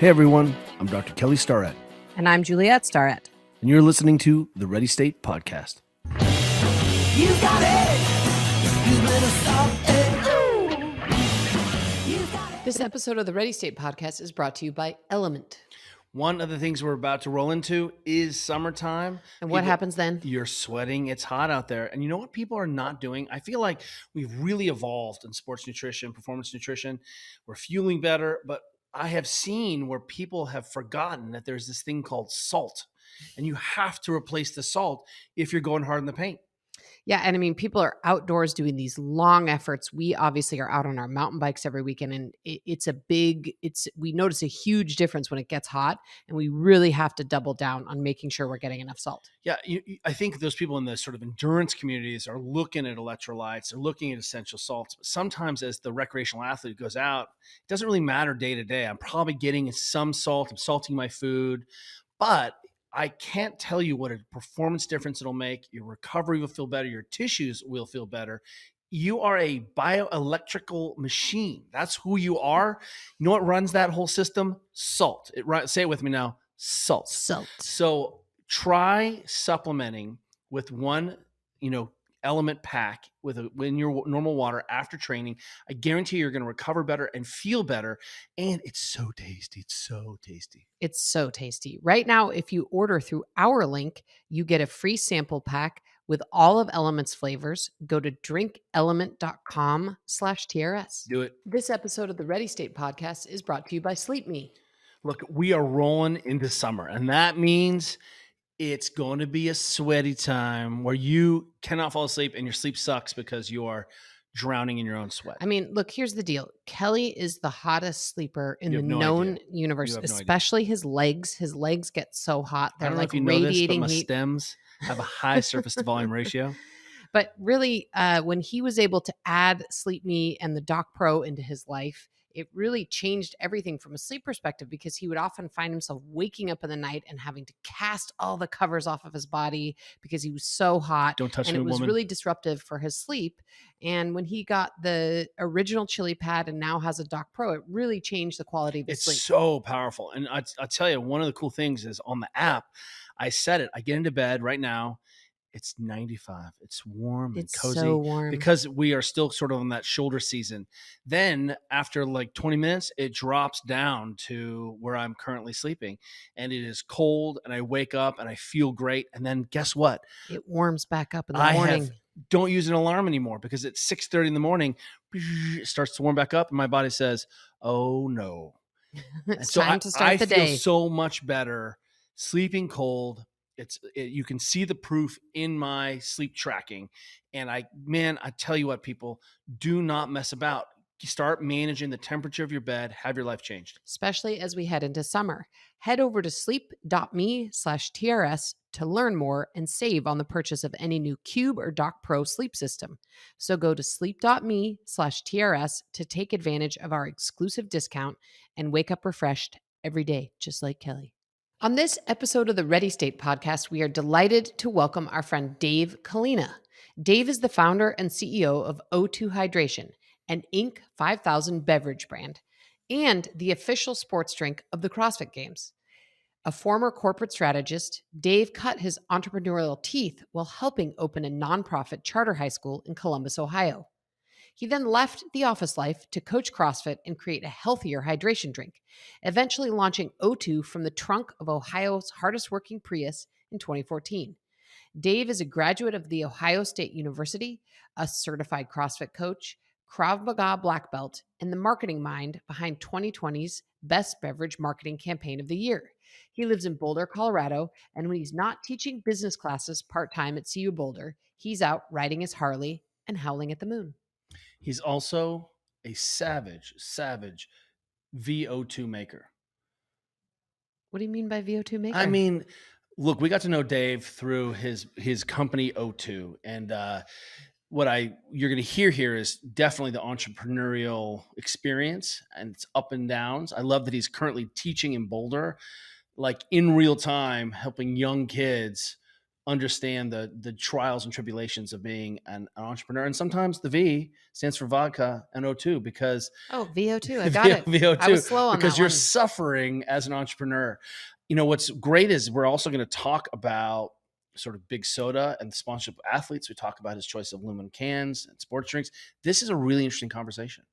Hey everyone, I'm Dr. Kelly Starrett. And I'm Juliette Starrett. And you're listening to the Ready State Podcast. You got it. You better stop it. This episode of the Ready State Podcast is brought to you by Element. One of the things we're about to roll into is summertime. And what happens then? You're sweating. It's hot out there. And you know what people are not doing? I feel like we've really evolved in sports nutrition, performance nutrition. We're fueling better, but I have seen where people have forgotten that there's this thing called salt, and you have to replace the salt if you're going hard in the paint. Yeah. And I mean, people are outdoors doing these long efforts. We obviously are out on our mountain bikes every weekend, and we notice a huge difference when it gets hot, and we really have to double down on making sure we're getting enough salt. Yeah. I think those people in the sort of endurance communities are looking at electrolytes, they're looking at essential salts, but sometimes as the recreational athlete goes out, it doesn't really matter day to day. I'm probably getting some salt, I'm salting my food, but I can't tell you what a performance difference it'll make. Your recovery will feel better. Your tissues will feel better. You are a bioelectrical machine. That's who you are. You know what runs that whole system? Salt. Say it with me now. Salt. Salt. So try supplementing with one, element pack in your normal water after training. I guarantee you're going to recover better and feel better. And it's so tasty. It's so tasty. It's so tasty. Right now, if you order through our link, you get a free sample pack with all of Element's flavors. Go to drinkelement.com/TRS. Do it. This episode of the Ready State Podcast is brought to you by Sleep Me. Look, we are rolling into summer, and that means it's going to be a sweaty time where you cannot fall asleep and your sleep sucks because you are drowning in your own sweat. I mean, look, here's the deal. Kelly is the hottest sleeper in the no known idea. universe, You have no especially his legs. His legs get so hot. I They're don't know like if you know this, but radiating my heat. stems have a high surface to volume ratio. But really, when he was able to add Sleep Me and the Doc Pro into his life, it really changed everything from a sleep perspective, because he would often find himself waking up in the night and having to cast all the covers off of his body because he was so hot. Don't touch and me, it was woman. really disruptive for his sleep. And when he got the original Chili Pad and now has a Doc Pro, it really changed the quality of his It's sleep. so powerful. And I'll tell you, one of the cool things is on the app, I set it. I get into bed right now. It's 95. It's warm and cozy. So warm. Because we are still sort of on that shoulder season. Then after like 20 minutes, it drops down to where I'm currently sleeping, and it is cold, and I wake up and I feel great. And then guess what? It warms back up in the morning. Don't use an alarm anymore, because at 6:30 in the morning, it starts to warm back up, and my body says, "Oh no." It's time to start the day. I feel so much better sleeping cold. You can see the proof in my sleep tracking. And I tell you what, people, do not mess about. Start managing the temperature of your bed. Have your life changed. Especially as we head into summer. Head over to sleep.me/TRS to learn more and save on the purchase of any new Cube or Doc Pro sleep system. So go to sleep.me/TRS to take advantage of our exclusive discount and wake up refreshed every day, just like Kelly. On this episode of the Ready State Podcast, we are delighted to welcome our friend Dave Colina. Dave is the founder and CEO of O2 Hydration, an Inc. 5000 beverage brand, and the official sports drink of the CrossFit Games. A former corporate strategist, Dave cut his entrepreneurial teeth while helping open a nonprofit charter high school in Columbus, Ohio. He then left the office life to coach CrossFit and create a healthier hydration drink, eventually launching O2 from the trunk of Ohio's hardest working Prius in 2014. Dave is a graduate of The Ohio State University, a certified CrossFit coach, Krav Maga black belt, and the marketing mind behind 2020's Best Beverage Marketing Campaign of the Year. He lives in Boulder, Colorado, and when he's not teaching business classes part-time at CU Boulder, he's out riding his Harley and howling at the moon. He's also a savage VO2 maker. What do you mean by VO2 maker? I mean, look, we got to know Dave through his company O2, and what you're going to hear here is definitely the entrepreneurial experience and its up and downs. I love that he's currently teaching in Boulder, like in real time, helping young kids understand the trials and tribulations of being an entrepreneur. And sometimes the V stands for vodka and O2 because Oh, VO2. I got it. I VO2 was slow on because that you're one. suffering as an entrepreneur. What's great is we're also going to talk about sort of Big Soda and the sponsorship of athletes. We talk about his choice of aluminum cans and sports drinks. This is a really interesting conversation.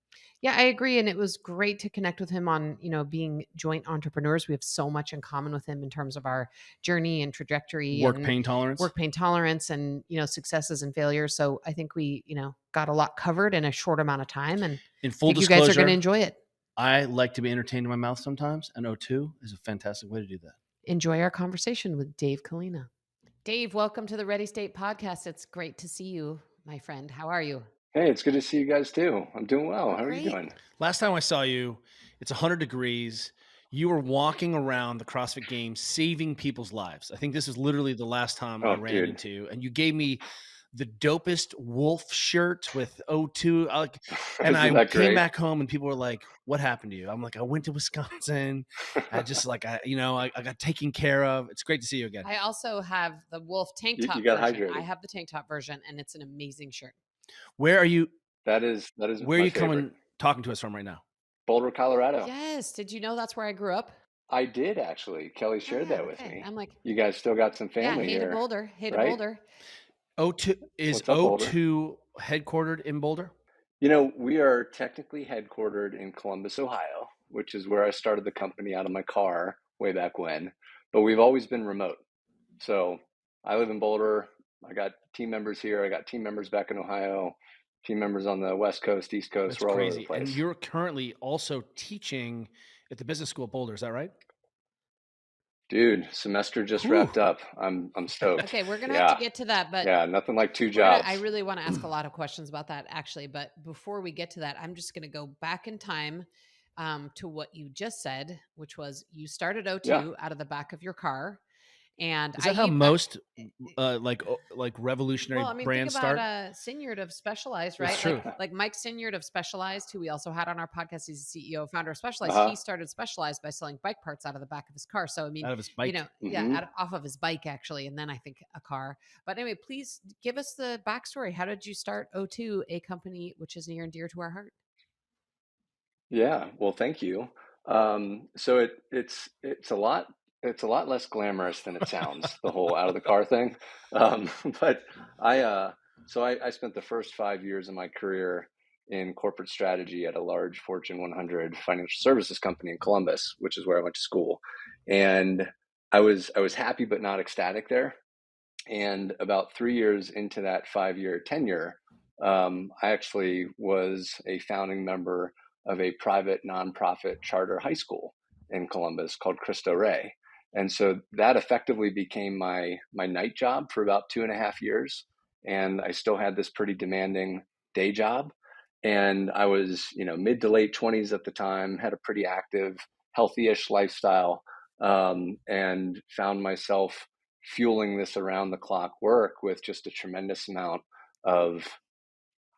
Yeah, I agree. And it was great to connect with him on, being joint entrepreneurs. We have so much in common with him in terms of our journey and trajectory Work and pain tolerance. work pain tolerance and, successes and failures. So I think we, got a lot covered in a short amount of time, and In full I think you guys are going to disclosure, enjoy it. I like to be entertained in my mouth sometimes, and O2 is a fantastic way to do that. Enjoy our conversation with Dave Colina. Dave, welcome to the Ready State podcast. It's great to see you, my friend. How are you? Hey, it's good to see you guys too. I'm doing well. How are you Great. doing? Last time I saw you, it's 100 degrees. You were walking around the CrossFit Games, saving people's lives. I think this is literally the last time I ran Dude. into you, and you gave me the dopest wolf shirt with O2. And I came back home and people were like, "What happened to you?" I'm like, "I went to Wisconsin. I just I got taken care of." It's great to see you again. I also have the wolf tank top You got version. hydrated. I have the tank top version, and it's an amazing shirt. Where are you? That is Where are favorite. you coming talking to us from right now? Boulder, Colorado. Yes. Did you know that's where I grew up? I did actually. Kelly shared that with me. I'm like, you guys still got some family hey here. to Boulder. Hey right? to Boulder. O2 is O2 headquartered in Boulder? We are technically headquartered in Columbus, Ohio, which is where I started the company out of my car way back when. But we've always been remote. So I live in Boulder. I got team members here. I got team members back in Ohio, team members on the West Coast, East Coast. That's we're all crazy. over the place. And you're currently also teaching at the business school at Boulder. Is that right? Dude, semester just wrapped up. I'm stoked. Okay, we're gonna have to get to that, but nothing like two jobs. I really want to ask a lot of questions about that, actually. But before we get to that, I'm just gonna go back in time to what you just said, which was you started O2 out of the back of your car. And is that how most revolutionary brands think about start? Sinyard of Specialized, right? That's true. Like Mike Sinyard of Specialized, who we also had on our podcast. He's the CEO, founder of Specialized. He started Specialized by selling bike parts out of the back of his car. So I mean, out of his bike, off of his bike actually, and then I think a car. But anyway, please give us the backstory. How did you start O2, a company which is near and dear to our heart? Yeah, well, thank you. So it's a lot. It's a lot less glamorous than it sounds, the whole out of the car thing. But I spent the first 5 years of my career in corporate strategy at a large Fortune 100 financial services company in Columbus, which is where I went to school. And I was happy but not ecstatic there. And about 3 years into that 5-year tenure, I actually was a founding member of a private nonprofit charter high school in Columbus called Cristo Rey. And so that effectively became my night job for about 2.5 years. And I still had this pretty demanding day job. And I was, mid to late 20s at the time, had a pretty active, healthy-ish lifestyle, and found myself fueling this around the clock work with just a tremendous amount of,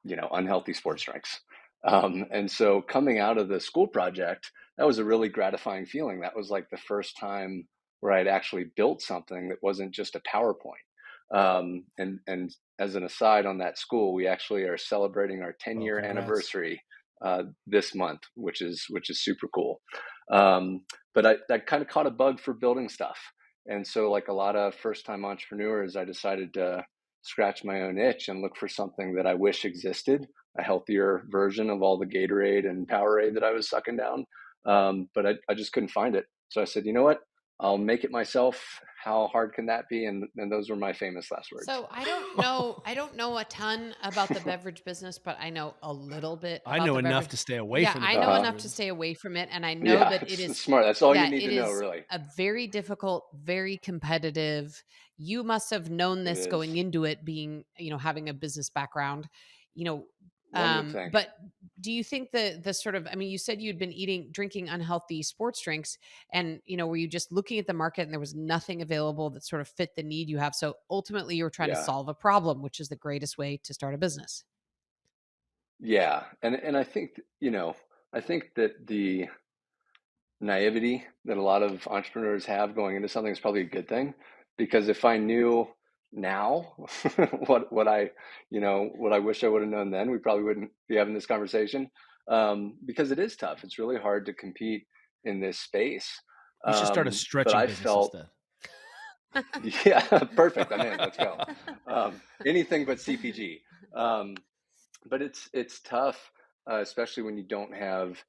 unhealthy sports drinks. And so coming out of the school project, that was a really gratifying feeling. That was like the first time where I'd actually built something that wasn't just a PowerPoint. And as an aside on that school, we actually are celebrating our 10-year anniversary this month, which is super cool. But I kind of caught a bug for building stuff. And so like a lot of first-time entrepreneurs, I decided to scratch my own itch and look for something that I wish existed, a healthier version of all the Gatorade and Powerade that I was sucking down. But I just couldn't find it. So I said, you know what? I'll make it myself. How hard can that be? And those were my famous last words. So I don't know a ton about the beverage business, but I know a little bit. I know enough to stay away from it. I know enough to stay away from it. And I know that it is smart. That's all you need to know, really. A very difficult, very competitive. You must have known this going into it, being, having a business background, but do you think the sort of, you said you'd been drinking unhealthy sports drinks, and, were you just looking at the market and there was nothing available that sort of fit the need you have? So ultimately you were trying to solve a problem, which is the greatest way to start a business. Yeah. And I think, I think that the naivety that a lot of entrepreneurs have going into something is probably a good thing, because if I knew now what I, what I wish I would have known then, we probably wouldn't be having this conversation, because it is tough. It's really hard to compete in this space. You should start a But stretching I business felt, instead. yeah, perfect. I'm in. Let's go. Anything but CPG. Um, but it's tough, especially when you don't have,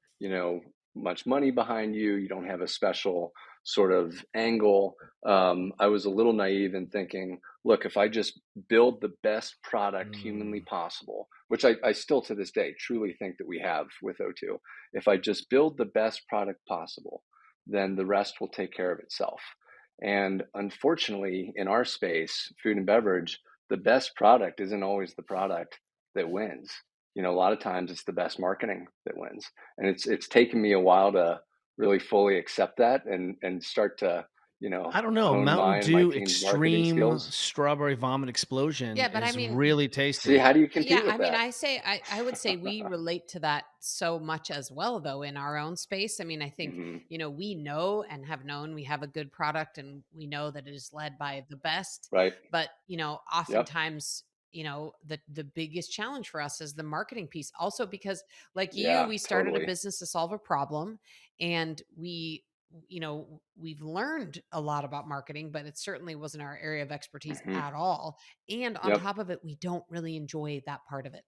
much money behind you. You don't have a special sort of angle. I was a little naive in thinking, look, if I just build the best product humanly possible, which I still to this day truly think that we have with O2, if I just build the best product possible, then the rest will take care of itself. And unfortunately, in our space, food and beverage, the best product isn't always the product that wins. A lot of times it's the best marketing that wins. And it's taken me a while to really fully accept that and start to, I don't know. hone Mountain my and my Dew team's marketing Extreme skills. Strawberry Vomit Explosion Yeah, but I is mean, really See, tasty. how do you yeah, compete I with mean, that? I would say we relate to that so much as well, though, in our own space. I mean, I think, Hmm. we know and have known we have a good product and we know that it is led by the best. Right. But, Yep. oftentimes, the biggest challenge for us is the marketing piece. Also, because like you, Yeah, we started a totally. business to solve a problem and we've learned a lot about marketing, but it certainly wasn't our area of expertise Hmm. at all. And on Yep. top of it, we don't really enjoy that part of it.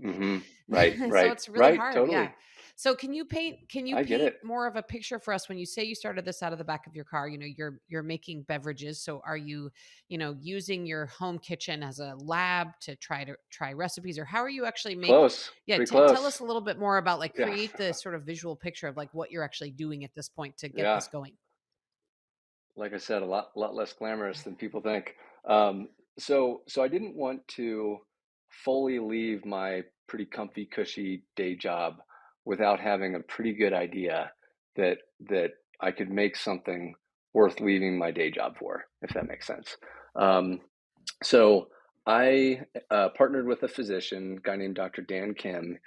Hmm. Right, So right, it's really right. hard. Yeah. Totally. So can you I get paint it. more of a picture for us when you say you started this out of the back of your car? You're making beverages. So are you, using your home kitchen as a lab to try recipes, or how are you actually Close. yeah, Pretty tell us close. a little bit more about, like, Yeah. create the sort of visual picture of like what you're actually doing at this point to get Yeah. this going. Like I said, a lot less glamorous than people think. Um, so I didn't want to fully leave my pretty comfy, cushy day job without having a pretty good idea that I could make something worth leaving my day job for, if that makes sense. Um, so I partnered with a physician, a guy named Dr. Dan Kim.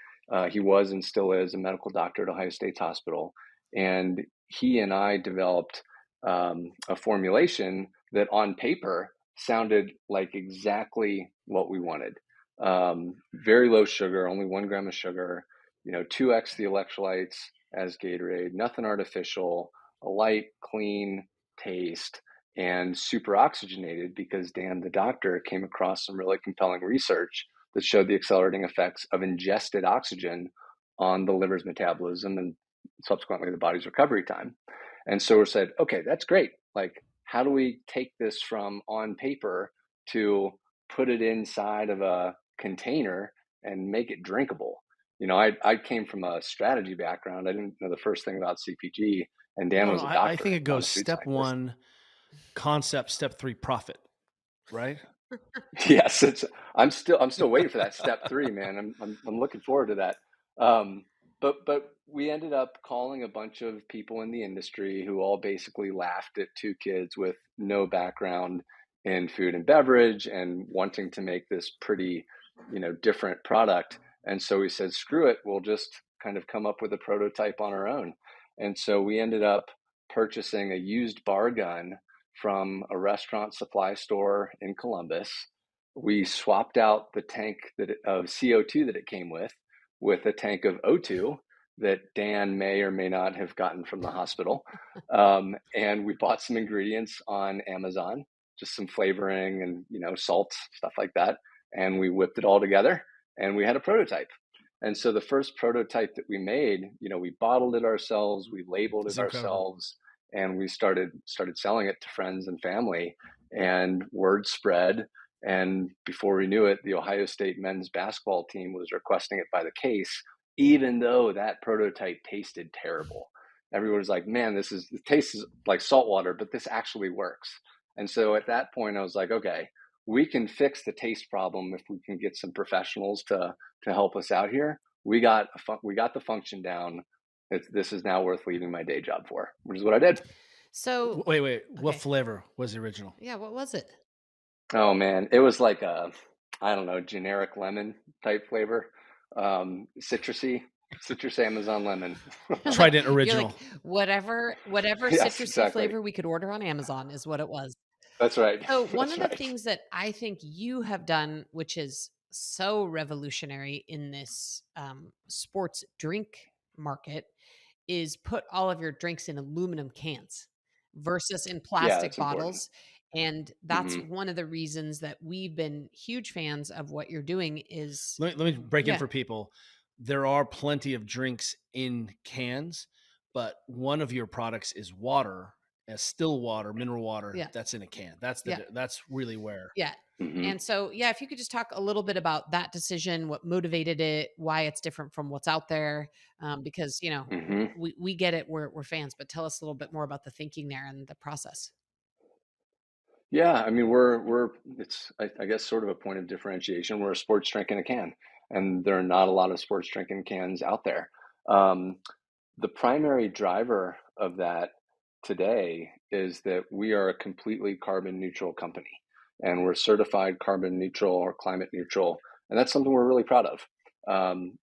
He was and still is a medical doctor at Ohio State's Hospital, and he and I developed a formulation that on paper sounded like exactly what we wanted. Very low sugar, only 1 gram of sugar, 2x the electrolytes as Gatorade, nothing artificial, a light, clean taste, and super oxygenated because Dan, the doctor, came across some really compelling research that showed the accelerating effects of ingested oxygen on the liver's metabolism and subsequently the body's recovery time. And so we said, okay, that's great. Like, how do we take this from on paper to put it inside of a container and make it drinkable? I came from a strategy background. I didn't know the first thing about CPG, and Dan No, was a I doctor think it on goes a food step scientist. one, concept, step three, profit, right? Yes, I'm still waiting for that step three, man. I'm looking forward to that. Um, but we ended up calling a bunch of people in the industry who all basically laughed at two kids with no background in food and beverage and wanting to make this pretty, different product. And so we said, screw it, we'll just kind of come up with a prototype on our own. And so we ended up purchasing a used bar gun from a restaurant supply store in Columbus. We swapped out the tank of CO2 that it came with a tank of O2 that Dan may or may not have gotten from the hospital. And we bought some ingredients on Amazon, just some flavoring and, salts, stuff like that. And we whipped it all together and we had a prototype. And so the first prototype that we made, we bottled it ourselves, we labeled It's it incredible. ourselves, and we started selling it to friends and family, and word spread. And before we knew it, the Ohio State men's basketball team was requesting it by the case, even though that prototype tasted terrible. Everyone was like, man, it tastes like salt water, but this actually works. And so at that point, I was like, okay, we can fix the taste problem if we can get some professionals to help us out here. We got the function down. This is now worth leaving my day job for, which is what I did. So, Wait. What okay. flavor was the original? Yeah, what was it? Oh man, it was like I don't know, generic lemon type flavor, citrus Amazon lemon. Trident You're like, original. whatever Yes, citrusy exactly. flavor we could order on Amazon is what it was. That's right. So one That's of the right. things that I think you have done, which is so revolutionary in this sports drink market, is put all of your drinks in aluminum cans versus in Yeah, plastic that's important. bottles. And that's Hmm. one of the reasons that we've been huge fans of what you're doing is, Let me break in yeah, for people. There are plenty of drinks in cans, but one of your products is water, as still water, mineral water yeah, that's in a can. yeah. That's really where. Yeah. Hmm. And so, yeah, if you could just talk a little bit about that decision, what motivated it, why it's different from what's out there, because Hmm. we get it, we're fans, but tell us a little bit more about the thinking there and the process. Yeah, I mean, it's, I guess, sort of a point of differentiation. We're a sports drink in a can, and there are not a lot of sports drink in cans out there. Um, the primary driver of that today is that we are a completely carbon neutral company, and we're certified carbon neutral or climate neutral, and that's something we're really proud of.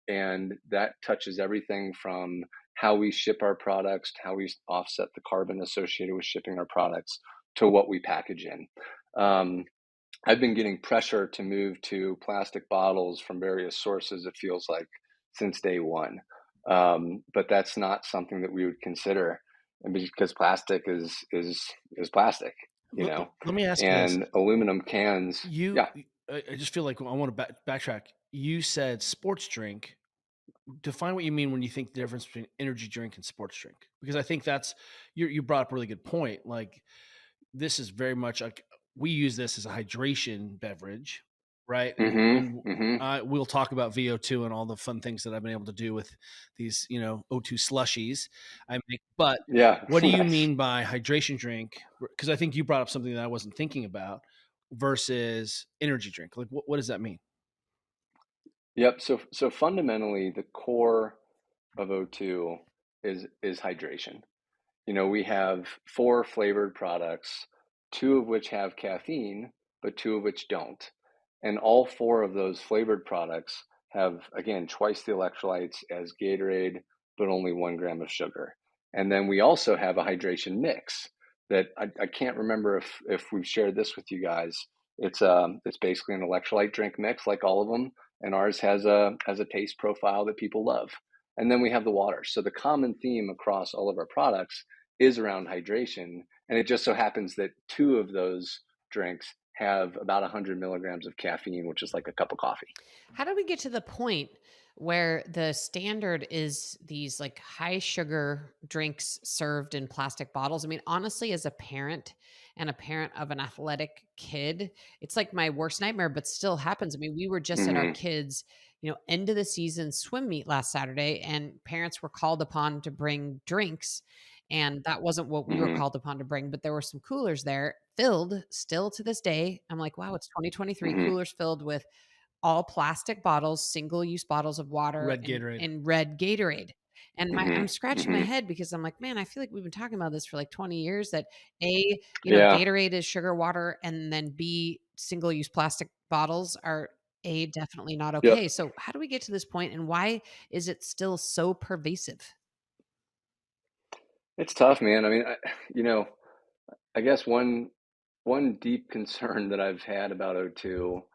And that touches everything from how we ship our products, to how we offset the carbon associated with shipping our products, to what we package in. Um, I've been getting pressure to move to plastic bottles from various sources, it feels like, since day one. But that's not something that we would consider, and because plastic is plastic, you Let, know, let me ask you this. and aluminum cans. You, Yeah. I just feel like I want to backtrack. You said sports drink. Define what you mean when you think the difference between energy drink and sports drink, because I think that's you brought up a really good point. Like, this is very much like we use this as a hydration beverage, right? And Mm-hmm. Mm-hmm. we'll talk about VO2 and all the fun things that I've been able to do with these, O2 slushies I make. But Yeah. what do you Nice. mean by hydration drink? Because I think you brought up something that I wasn't thinking about versus energy drink. Like, what does that mean? Yep. So fundamentally, the core of O2 is hydration. We have four flavored products, two of which have caffeine, but two of which don't. And all four of those flavored products have, again, twice the electrolytes as Gatorade, but only 1 gram of sugar. And then we also have a hydration mix that I can't remember if we've shared this with you guys. It's basically an electrolyte drink mix like all of them, and ours has a taste profile that people love. And then we have the water. So the common theme across all of our products is around hydration. And it just so happens that two of those drinks have about 100 milligrams of caffeine, which is like a cup of coffee. How do we get to the point where the standard is these like high sugar drinks served in plastic bottles? I mean, honestly, as a parent and a parent of an athletic kid, it's like my worst nightmare, but still happens. I mean, we were just at our Mm-hmm. kids' end of the season swim meet last Saturday, and parents were called upon to bring drinks. And that wasn't what we were Mm-hmm. called upon to bring, but there were some coolers there filled still to this day. I'm like, wow, it's 2023, Mm-hmm. coolers filled with all plastic bottles, single-use bottles of water Red and Gatorade. red Gatorade. And I'm Mm-hmm. scratching my Mm-hmm. head because I'm like, man, I feel like we've been talking about this for like 20 years that Yeah. Gatorade is sugar water and then B, single-use plastic bottles are definitely not Yep. okay. So how do we get to this point and why is it still so pervasive? It's tough, man. I mean, I guess one deep concern that I've had about O2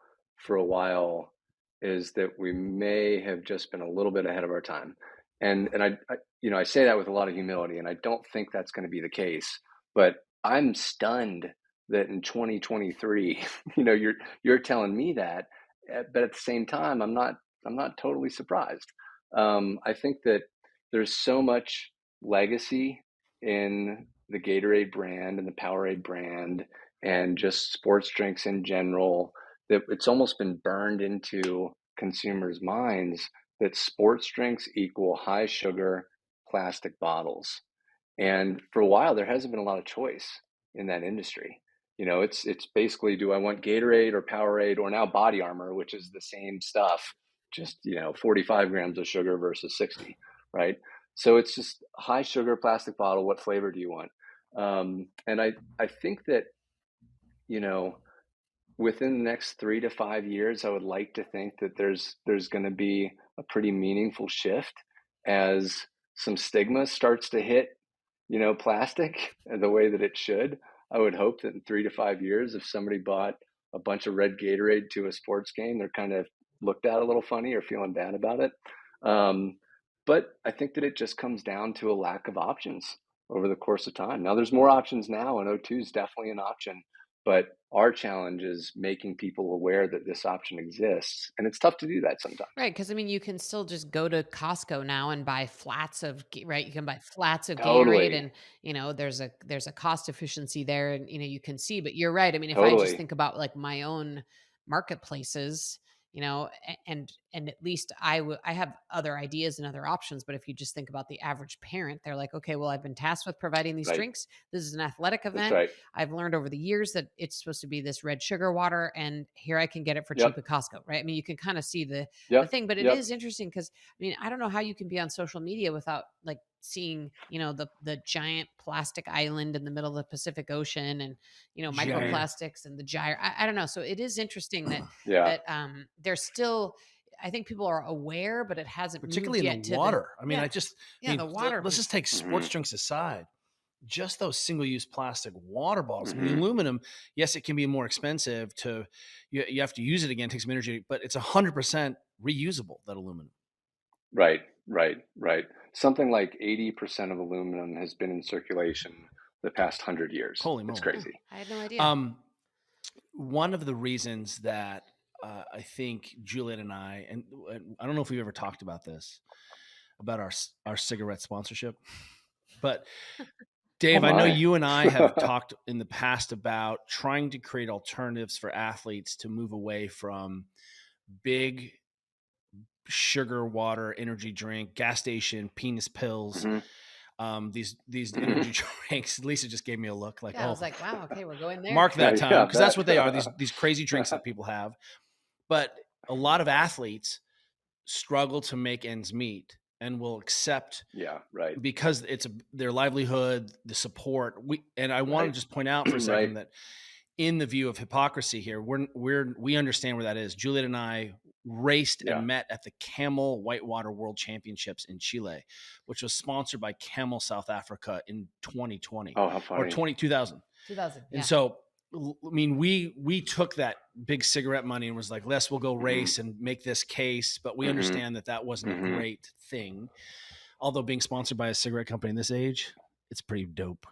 for a while is that we may have just been a little bit ahead of our time. And I say that with a lot of humility, and I don't think that's going to be the case. But I'm stunned that in 2023, you're telling me that, but at the same time, I'm not totally surprised. I think that there's so much legacy in the Gatorade brand and the Powerade brand and just sports drinks in general that it's almost been burned into consumers' minds that sports drinks equal high sugar plastic bottles. And for a while, there hasn't been a lot of choice in that industry. It's basically, do I want Gatorade or Powerade or now Body Armor, which is the same stuff, just 45 grams of sugar versus 60, right? So it's just high sugar plastic bottle. What flavor do you want? And I think that you know within the next 3 to 5 years, I would like to think that there's going to be a pretty meaningful shift as some stigma starts to hit, plastic the way that it should. I would hope that in 3 to 5 years, if somebody bought a bunch of red Gatorade to a sports game, they're kind of looked at a little funny or feeling bad about it. Um, but I think that it just comes down to a lack of options over the course of time. Now, there's more options now, and O2 is definitely an option. But our challenge is making people aware that this option exists. And it's tough to do that sometimes. Right, because I mean, you can still just go to Costco now and buy flats of right. You can buy flats of Gatorade, Totally. and there's a cost efficiency there, and you can see. But you're right. I mean, if I just Totally. think about like my own marketplaces, and at least I have other ideas and other options. But if you just think about the average parent, they're like, okay, well, I've been tasked with providing these Right. drinks. This is an athletic That's event. right. I've learned over the years that it's supposed to be this red sugar water, and here I can get it for cheap Yep. at Costco, right? I mean, you can kind of see the Yep. thing, but it Yep. is interesting because I mean, I don't know how you can be on social media without like seeing, the giant plastic island in the middle of the Pacific Ocean, and Giant. microplastics and the gyre. I don't know. So it is interesting that Yeah. there's still. I think people are aware, but it hasn't moved Particularly in yet the to water. I mean, yeah, I mean, the water let's just take sports Hmm. drinks aside. Just those single-use plastic water bottles. I mean, Hmm. aluminum, yes, it can be more expensive you have to use it again, take some energy, but it's 100% reusable, that aluminum. Right. Right. Right. Something like 80% of aluminum has been in circulation the past 100 years. Holy It's moly. oh, crazy. I had no idea. One of the reasons that I think Juliet and and I don't know if we've ever talked about this, about our cigarette sponsorship, but Oh Dave, I know my. you and I have talked in the past about trying to create alternatives for athletes to move away from big sugar, water, energy drink, gas station, penis pills, Hmm. these Hmm. energy drinks. Lisa just gave me a look like, Yeah, I oh, was like, wow, okay, we're going there. mark that Yeah, time, I because that's what they are. bet. These crazy drinks that people have. But a lot of athletes struggle to make ends meet and will accept, Yeah. Right. because it's their livelihood, the support. And I want to Right. just point out for a Right. second that in the view of hypocrisy here, we understand where that is. Juliet and I raced Yeah. and met at the Camel Whitewater World Championships in Chile, which was sponsored by Camel South Africa in 2020 Oh, how or funny. 2000. 2000. And Yeah. so, I mean, we took that big cigarette money and was like, we'll go Hmm. race and make this case. But we Hmm. understand that wasn't a Hmm. great thing. Although being sponsored by a cigarette company in this age, it's pretty dope.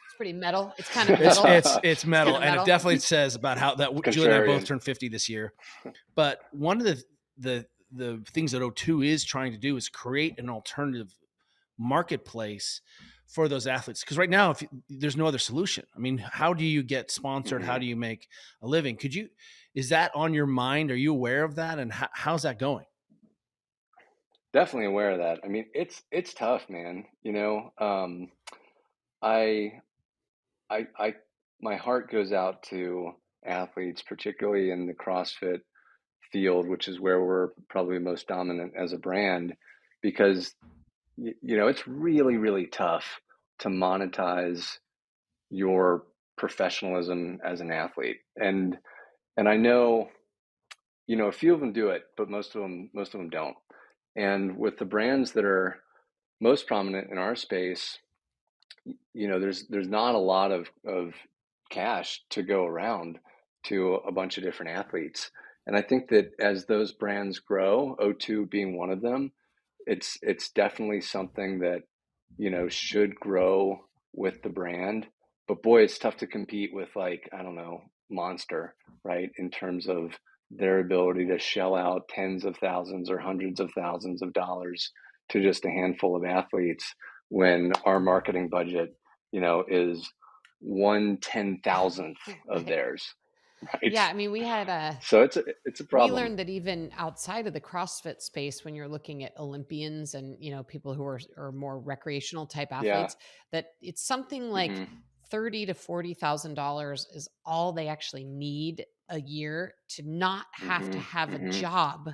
It's pretty metal. It's kind of It's metal. it's metal, kinda and it metal. definitely says about how that Julie and I both Contrarian. turned 50 this year. But one of the things that O2 is trying to do is create an alternative marketplace for those athletes, because right now, if there's no other solution. I mean, how do you get sponsored? How Hmm. do you make a living? Is that on your mind? Are you aware of that? And how's that going? Definitely aware of that. I mean, it's tough, man. I I my heart goes out to athletes, particularly in the CrossFit field, which is where we're probably most dominant as a brand, because it's really, really tough to monetize your professionalism as an athlete. And I know, a few of them do it, but most of them don't. And with the brands that are most prominent in our space, there's not a lot of cash to go around to a bunch of different athletes. And I think that as those brands grow, O2 being one of them, it's definitely something that should grow with the brand. But boy, it's tough to compete with, like, I don't know, Monster, right? In terms of their ability to shell out tens of thousands or hundreds of thousands of dollars to just a handful of athletes, when our marketing budget, is 1/10,000th of Right. theirs, Yeah. right? I mean, So it's a we problem. learned that even outside of the CrossFit space, when you're looking at Olympians and people who are more recreational type Yeah. athletes, that it's something like Hmm. $30,000 to $40,000 is all they actually need a year to not have to Hmm. have a Hmm. job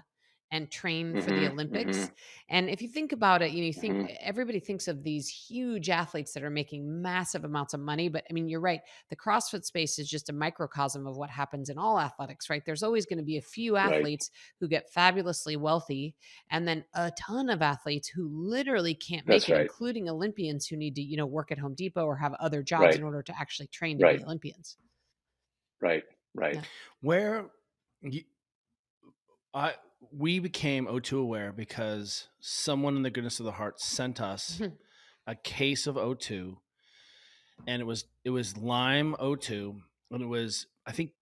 and train for the Olympics. And if you think about it, you think everybody thinks of these huge athletes that are making massive amounts of money. But I mean, you're right. The CrossFit space is just a microcosm of what happens in all athletics, right? There's always going to be a few Right. athletes who get fabulously wealthy, and then a ton of athletes who literally can't make That's it, right. including Olympians who need to, work at Home Depot or have other jobs Right. in order to actually train to Right. be Olympians. Right. Right. Yeah. Where we became O2 aware because someone in the goodness of the heart sent us a case of O2, and it was lime O2, and it was, I think,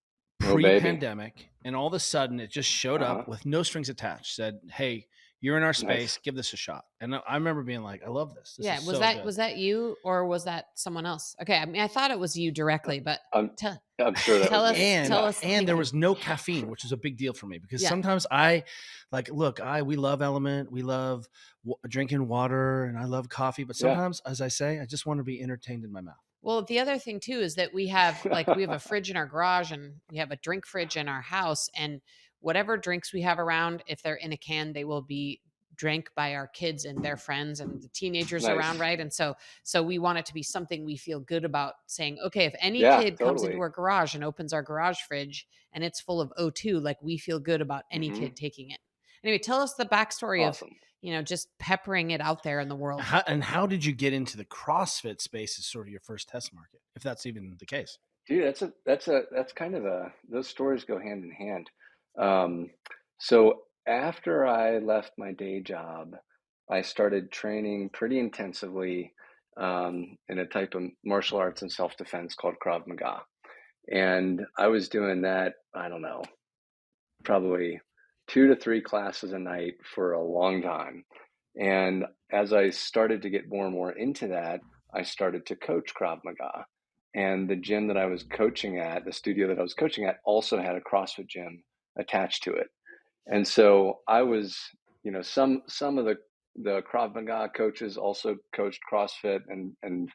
Oh, baby. pre-pandemic, and all of a sudden it just showed up with no strings attached. Said, "Hey, you're in our space. Nice. Give this a shot." And I remember being like, "I love this. This Yeah. is Was so that good." was that you or was that someone else? Okay. I mean, I thought it was you directly, but I'm sure that tell was us. me. And Tell us. and there was no caffeine, which is a big deal for me because Yeah. sometimes we love Element, we love drinking water, and I love coffee, but sometimes, as I say, I just want to be entertained in my mouth. Well, the other thing too is that we have a fridge in our garage and we have a drink fridge in our house, and whatever drinks we have around, if they're in a can, they will be drank by our kids and their friends and the teenagers Nice. around, right? And so we want it to be something we feel good about saying, okay, if any Yeah, kid comes into totally. our garage and opens our garage fridge and it's full of O2, like we feel good about any kid taking it. Anyway, tell us the backstory Awesome. of, just peppering it out there in the world. How did you get into the CrossFit space as sort of your first test market, if that's even the case? Dude, that's kind of those stories go hand in hand. So after I left my day job, I started training pretty intensively in a type of martial arts and self-defense called Krav Maga. And I was doing that, I don't know, probably 2 to 3 classes a night for a long time. And as I started to get more and more into that, I started to coach Krav Maga. And the gym that I was coaching at, the studio that I was coaching at, also had a CrossFit gym attached to it. And so I was, some of the Krav Maga coaches also coached CrossFit, and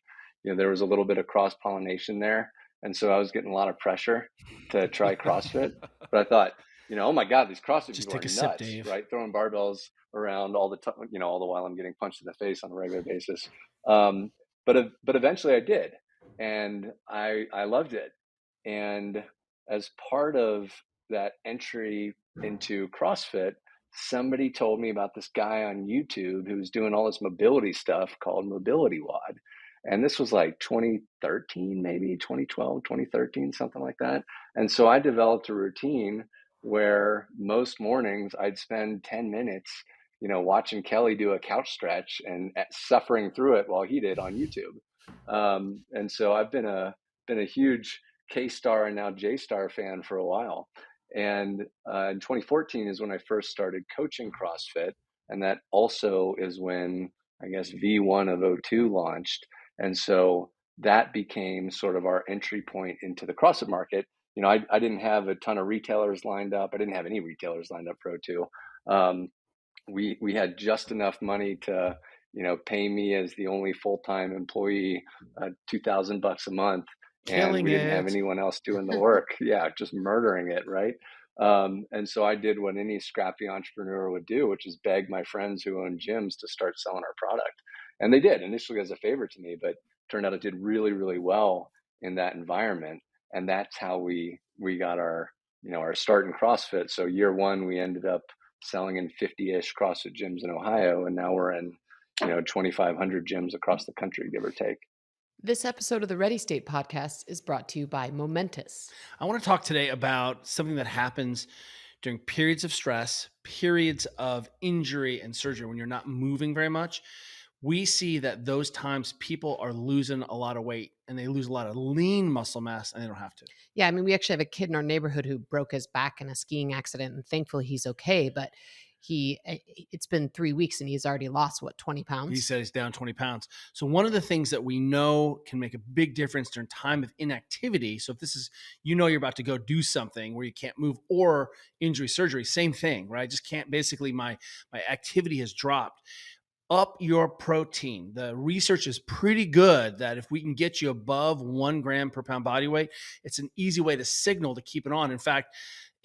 there was a little bit of cross pollination there. And so I was getting a lot of pressure to try CrossFit. But I thought, oh my God, these CrossFit Just people take are a sip, nuts, Dave. right? Throwing barbells around all the time, all the while I'm getting punched in the face on a regular basis. But eventually I did, and I loved it. And as part of that entry into CrossFit, somebody told me about this guy on YouTube who was doing all this mobility stuff called Mobility WOD. And this was like 2013, maybe 2012, 2013, something like that. And so I developed a routine where most mornings I'd spend 10 minutes, watching Kelly do a couch stretch and suffering through it while he did on YouTube. And so I've been a huge K-Star and now J-Star fan for a while. And in 2014 is when I first started coaching CrossFit. And that also is when, I guess, V1 of O2 launched. And so that became sort of our entry point into the CrossFit market. I didn't have a ton of retailers lined up. I didn't have any retailers lined up for O2. We had just enough money to, pay me as the only full-time employee, $2,000 a month. And we didn't have anyone else doing the work. Yeah, just murdering it, right? And so I did what any scrappy entrepreneur would do, which is beg my friends who own gyms to start selling our product. And they did, initially as a favor to me, but turned out it did really, really well in that environment. And that's how we got our start in CrossFit. So year one, we ended up selling in 50-ish CrossFit gyms in Ohio, and now we're in 2,500 gyms across the country, give or take. This episode of the Ready State podcast is brought to you by Momentous. I want to talk today about something that happens during periods of stress, periods of injury and surgery when you're not moving very much. We see that those times people are losing a lot of weight and they lose a lot of lean muscle mass and they don't have to. Yeah, I mean, we actually have a kid in our neighborhood who broke his back in a skiing accident, and thankfully he's okay, but it's been 3 weeks and he's already lost 20 pounds. He said he's down 20 pounds. So one of the things that we know can make a big difference during time of inactivity. So if this is, you're about to go do something where you can't move, or injury, surgery, same thing, right? Just can't, basically my activity has dropped. Up your protein. The research is pretty good that if we can get you above 1 gram per pound body weight, it's an easy way to signal to keep it on. In fact,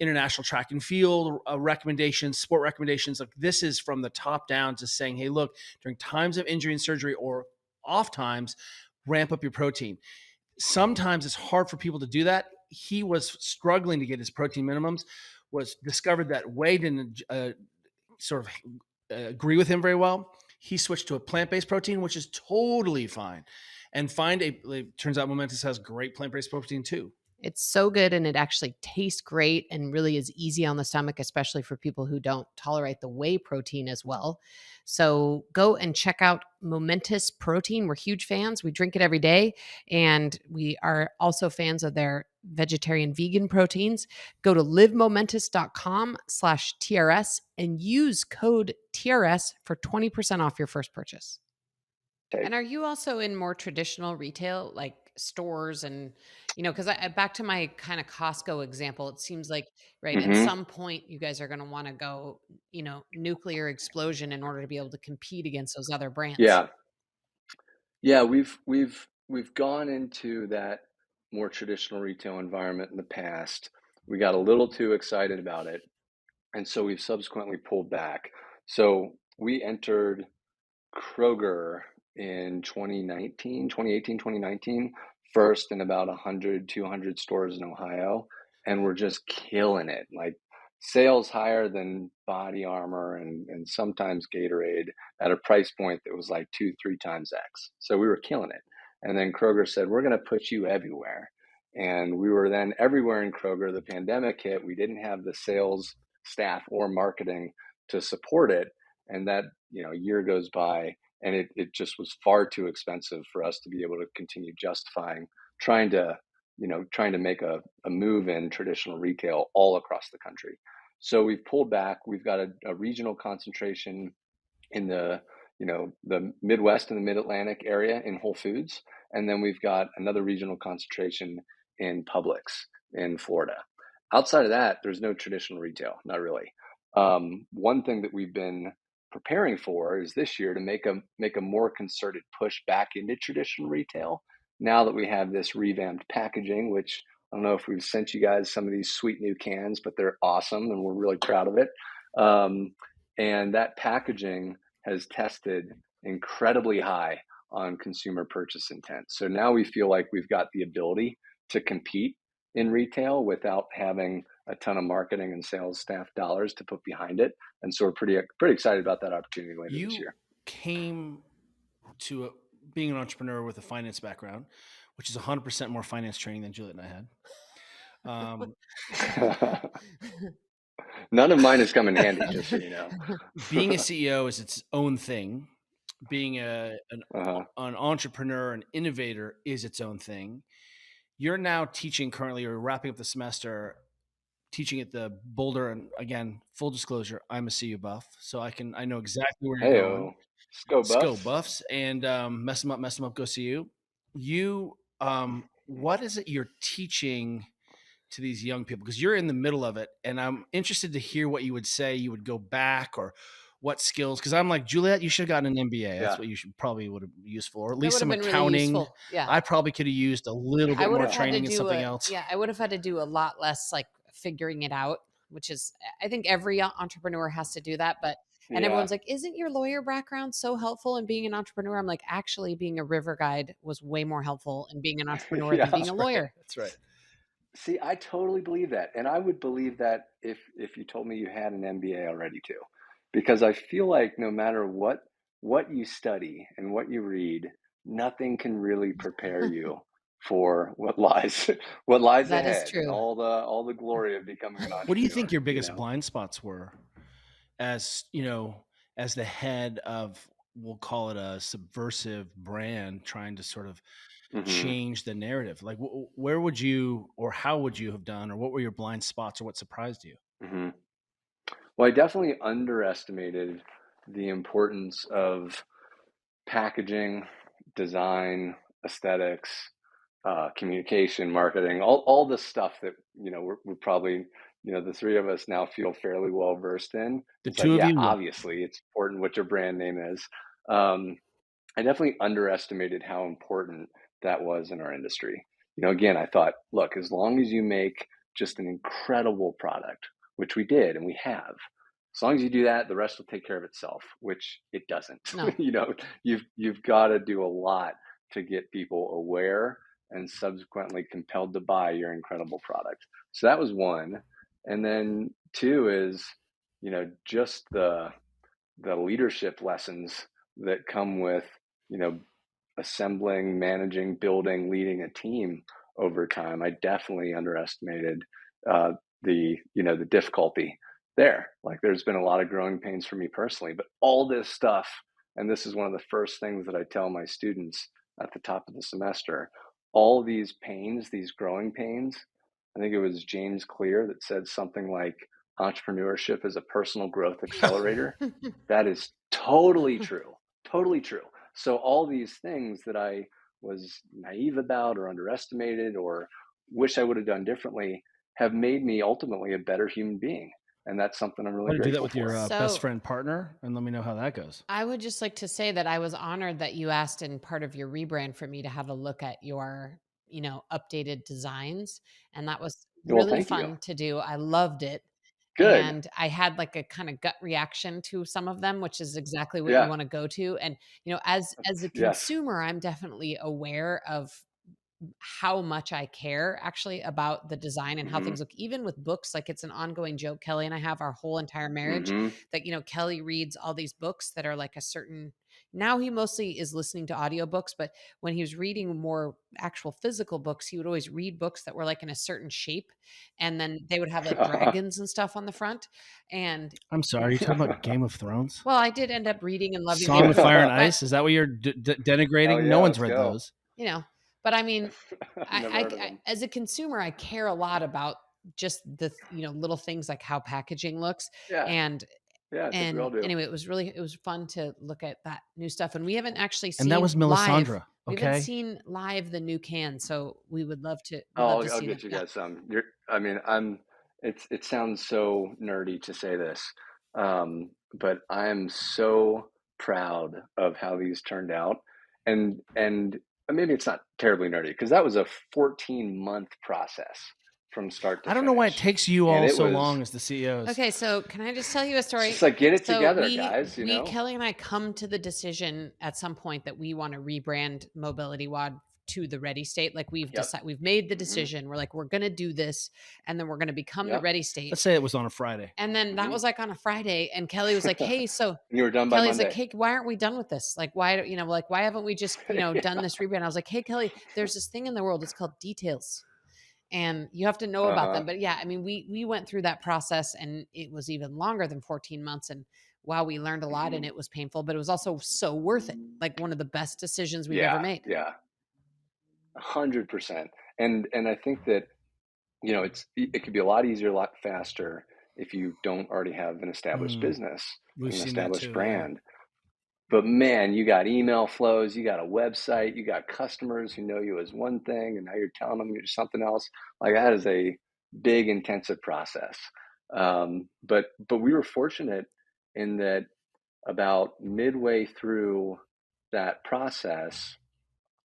international track and field recommendations, sport recommendations. Like this is from the top down to saying, hey, look, during times of injury and surgery or off times, ramp up your protein. Sometimes it's hard for people to do that. He was struggling to get his protein minimums, was discovered that Whey didn't sort of agree with him very well. He switched to a plant-based protein, which is totally fine. And it turns out Momentous has great plant-based protein too. It's so good, and it actually tastes great and really is easy on the stomach, especially for people who don't tolerate the whey protein as well. So go and check out Momentous Protein. We're huge fans. We drink it every day, and we are also fans of their vegetarian vegan proteins. Go to livemomentous.com/TRS and use code TRS for 20% off your first purchase. Okay. And are you also in more traditional retail, like stores and, because back to my kind of Costco example, it seems like, right, at Mm-hmm. some point you guys are going to want to go, nuclear explosion in order to be able to compete against those other brands. Yeah, we've gone into that more traditional retail environment in the past. We got a little too excited about it, and so we've subsequently pulled back. So we entered Kroger in 2018, 2019, first in about 100, 200 stores in Ohio, and we're just killing it. Like sales higher than Body Armor and sometimes Gatorade at a price point that was like 2-3 times X. So we were killing it. And then Kroger said, we're going to put you everywhere. And we were then everywhere in Kroger. The pandemic hit. We didn't have the sales staff or marketing to support it. And that, a year goes by, and it just was far too expensive for us to be able to continue justifying trying to make a move in traditional retail all across the country. So we've pulled back. We've got a regional concentration in the Midwest and the Mid-Atlantic area in Whole Foods, and then we've got another regional concentration in Publix in Florida. Outside of that, there's no traditional retail, not really. One thing that we've been preparing for is this year to make a more concerted push back into traditional retail. Now that we have this revamped packaging, which I don't know if we've sent you guys some of these sweet new cans, but they're awesome and we're really proud of it. And that packaging has tested incredibly high on consumer purchase intent. So now we feel like we've got the ability to compete in retail without having a ton of marketing and sales staff dollars to put behind it. And so we're pretty excited about that opportunity later this year. You came to being an entrepreneur with a finance background, which is 100% more finance training than Juliet and I had. None of mine has come in handy, just so you know. Being a CEO is its own thing. Being an entrepreneur, an innovator is its own thing. You're now teaching currently, or wrapping up the semester, teaching at the Boulder. And again, full disclosure, I'm a CU buff, so I know exactly where you're going. Sco buffs and mess them up, go CU. What is it you're teaching to these young people? Because you're in the middle of it, and I'm interested to hear what you would say you would go back, or what skills. Because I'm like, Juliet, you should have gotten an MBA. That's what you probably would have used for, or at least some accounting. Really yeah. I probably could have used a little bit more training in something else. Yeah, I would have had to do a lot less like figuring it out, which is, I think every entrepreneur has to do that. But and everyone's like, isn't your lawyer background so helpful in being an entrepreneur? I'm like, actually, being a river guide was way more helpful in being an entrepreneur than being a lawyer. That's right. See, I totally believe that. And I would believe that if you told me you had an MBA already too, because I feel like no matter what you study and what you read, nothing can really prepare you for what lies ahead. That is true. And all the glory of becoming an entrepreneur. What do you think your biggest blind spots were as the head of, we'll call it a subversive brand, trying to sort of change the narrative? Like where would you, or how would you have done, or what were your blind spots, or what surprised you? Well, I definitely underestimated the importance of packaging, design, aesthetics, communication, marketing, all the stuff that we're probably the three of us now feel fairly well versed in. The two of you, obviously it's important what your brand name is. I definitely underestimated how important that was in our industry. Again, I thought, look, as long as you make just an incredible product, which we did and we have. As long as you do that, the rest will take care of itself, which it doesn't. No. You've got to do a lot to get people aware and subsequently compelled to buy your incredible product. So that was one. And then two is, just the leadership lessons that come with, assembling, managing, building, leading a team over time. I definitely underestimated the difficulty there. Like, there's been a lot of growing pains for me personally, but all this stuff, and this is one of the first things that I tell my students at the top of the semester, all these pains, these growing pains, I think it was James Clear that said something like, entrepreneurship is a personal growth accelerator. That is totally true. Totally true. So all these things that I was naive about or underestimated or wish I would have done differently have made me ultimately a better human being. And that's something I'm really Why don't you do that grateful with for. your So- best friend partner, and let me know how that goes. I would just like to say that I was honored that you asked in part of your rebrand for me to have a look at your, updated designs. And that was Well, really thank fun you. to do. I loved it. Good. And I had like a kind of gut reaction to some of them, which is exactly what you Yeah. want to go to. And, as a Yes. consumer, I'm definitely aware of how much I care actually about the design and how Mhm. things look, even with books. Like, it's an ongoing joke Kelly and I have our whole entire marriage Mhm. that, Kelly reads all these books that are like a certain, now he mostly is listening to audiobooks, but when he was reading more actual physical books, he would always read books that were like in a certain shape. And then they would have like dragons and stuff on the front. And I'm sorry, are you talking about Game of Thrones? well, I did end up reading and loving Song Game of of Thrones, Fire and but Ice? Is that what you're denigrating? Hell No yeah, one's let's read go. those. but I mean, Never heard of I them. as a consumer, I care a lot about just the little things like how packaging looks. Yeah. And Yeah, I think we all do. anyway, it was fun to look at that new stuff. And we haven't actually seen And that was live. Melisandre. We haven't Okay. seen live the new can, so we would love to. I'll See get them. you guys some. It sounds so nerdy to say this, but I am so proud of how these turned out, and maybe it's not terribly nerdy because that was a 14-month process from start to I don't finish. know why it takes you And all it so was long as the CEOs. Okay, so can I just tell you a it's story? just like, get it So together, we, guys. Kelly and I come to the decision at some point that we want to rebrand Mobility WOD to the Ready State. Like, we've Yep. decided, we've made the Mhm. decision. We're like, we're going to do this, and then we're going to become the Yep. Ready State. Let's say it was on a Friday. And then that was like on a Friday, and Kelly was like, "Hey, so And you were done by Kelly's like, Monday. hey, why aren't we done with this? Like, why, like, why haven't we just, Yeah. done this rebrand?" I was like, "Hey, Kelly, there's this thing in the world. It's called details, and you have to know about them." But yeah, I mean, we went through that process, and it was even longer than 14 months. And wow, we learned a lot, and it was painful, but it was also so worth it. Like, one of the best decisions we've ever made. Yeah, 100%. And I think that, it could be a lot easier, a lot faster if you don't already have an established business, We've an seen that established too, brand. But man, you got email flows, you got a website, you got customers who know you as one thing, and now you're telling them you're something else. Like, that is a big, intensive process. But we were fortunate in that about midway through that process,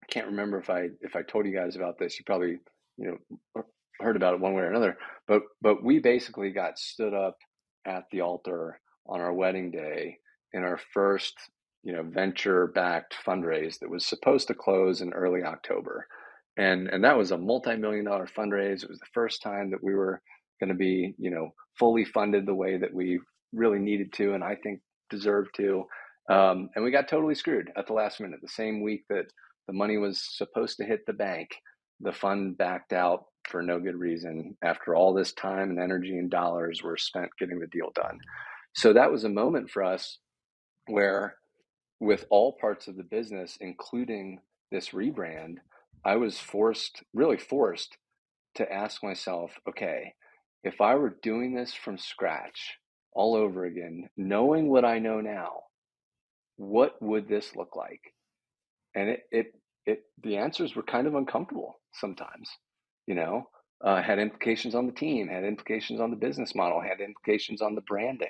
I can't remember if I told you guys about this. You probably, heard about it one way or another. But we basically got stood up at the altar on our wedding day in our first, venture-backed fundraise that was supposed to close in early October, and that was a multi-million-dollar fundraise. It was the first time that we were going to be, fully funded the way that we really needed to, and I think deserved to. And we got totally screwed at the last minute. The same week that the money was supposed to hit the bank, the fund backed out for no good reason after all this time and energy and dollars were spent getting the deal done. So that was a moment for us where, with all parts of the business, including this rebrand, I was really forced to ask myself, okay, if I were doing this from scratch all over again, knowing what I know now, what would this look like? And the answers were kind of uncomfortable sometimes, had implications on the team, had implications on the business model, had implications on the branding.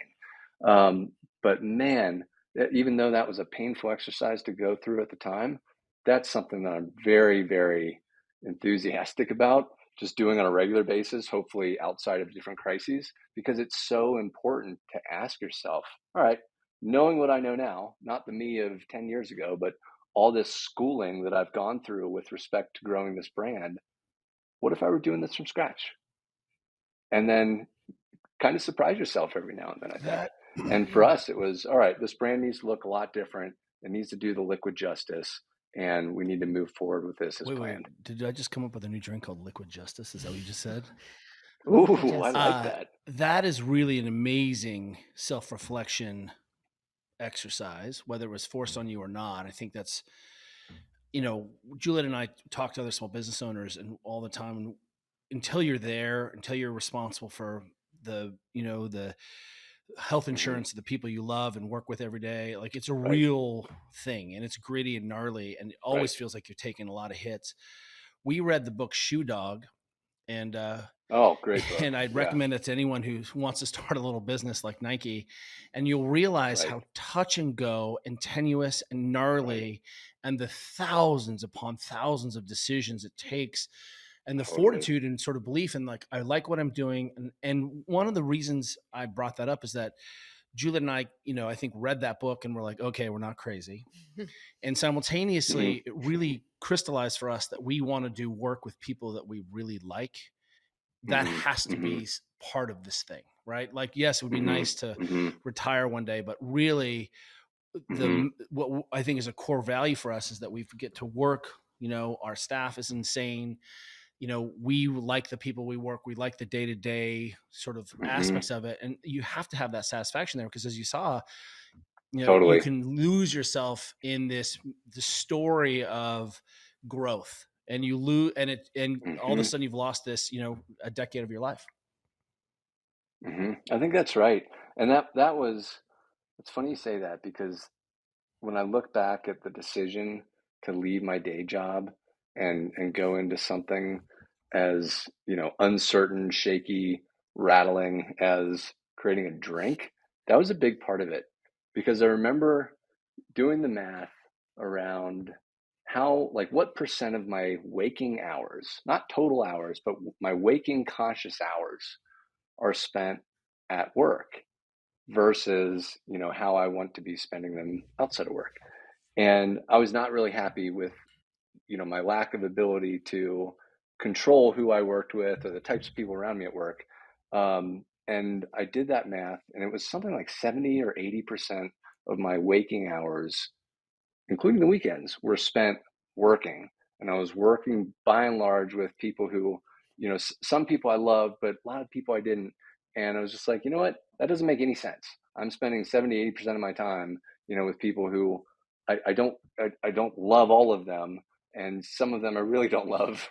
But man, even though that was a painful exercise to go through at the time, that's something that I'm very, very enthusiastic about just doing on a regular basis, hopefully outside of different crises, because it's so important to ask yourself, all right, knowing what I know now, not the me of 10 years ago, but all this schooling that I've gone through with respect to growing this brand, what if I were doing this from scratch? And then kind of surprise yourself every now and then, I think. That And for us, it was, all right, this brand needs to look a lot different. It needs to do the liquid justice, and we need to move forward with this as wait, planned. did I just come up with a new drink called Liquid Justice? Is that what you just said? Liquid Ooh, I Justice. like that. That is really an amazing self-reflection exercise, whether it was forced on you or not. I think that's, Juliet and I talk to other small business owners and all the time. And until you're there, until you're responsible for the health insurance of the people you love and work with every day, like it's a Right, real thing, and it's gritty and gnarly, and it right. always feels like you're taking a lot of hits. We read the book Shoe Dog, and Oh, great book. and I'd Yeah, recommend it to anyone who wants to start a little business like Nike. And you'll realize right, how touch and go and tenuous and right. gnarly, and the thousands upon thousands of decisions it takes, and the Totally. fortitude and sort of belief in, like, I like what I'm doing. And one of the reasons I brought that up is that Juliet and I, I think read that book and we're like, okay, we're not crazy. And Hmm. simultaneously, it really crystallized for us that we want to do work with people that we really like. That Hmm. has to Hmm. be part of this thing, right? Like, yes, it would be Hmm. nice to Hmm. retire one day, but really, Hmm. what I think is a core value for us is that we get to work. Our staff is insane. We like the people we work. We like the day to day sort of Hmm. aspects of it, and you have to have that satisfaction there, because as you saw, you Totally. can lose yourself in the story of growth, and you lose, and all of a Hmm. sudden you've lost this, a decade of your life. Hmm. I think that's right. And that was, it's funny you say that, because when I look back at the decision to leave my day job and go into something as, uncertain, shaky, rattling as creating a drink, that was a big part of it. Because I remember doing the math around how, like, what percent of my waking hours, not total hours, but my waking conscious hours are spent at work versus, how I want to be spending them outside of work. And I was not really happy with, my lack of ability to control who I worked with or the types of people around me at work. And I did that math, and it was something like 70 or 80% of my waking hours, including the weekends, were spent working. And I was working by and large with people who, some people I loved, but a lot of people I didn't. And I was just like, you know what? That doesn't make any sense. I'm spending 70, 80% of my time, with people who I don't love all of them. And some of them I really don't love.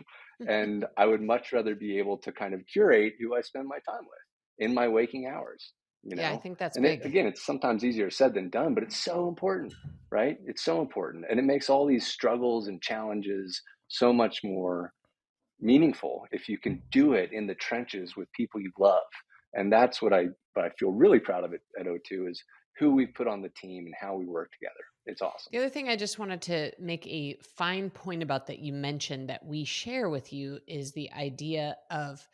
And I would much rather be able to kind of curate who I spend my time with in my waking hours, Yeah, I think that's and big. again, it's sometimes easier said than done, but it's so important, right? It's so important. And it makes all these struggles and challenges so much more meaningful if you can do it in the trenches with people you love. And that's what I feel really proud of it at O2 is who we put on the team and how we work together. It's awesome. The other thing I just wanted to make a fine point about that you mentioned that we share with you is the idea of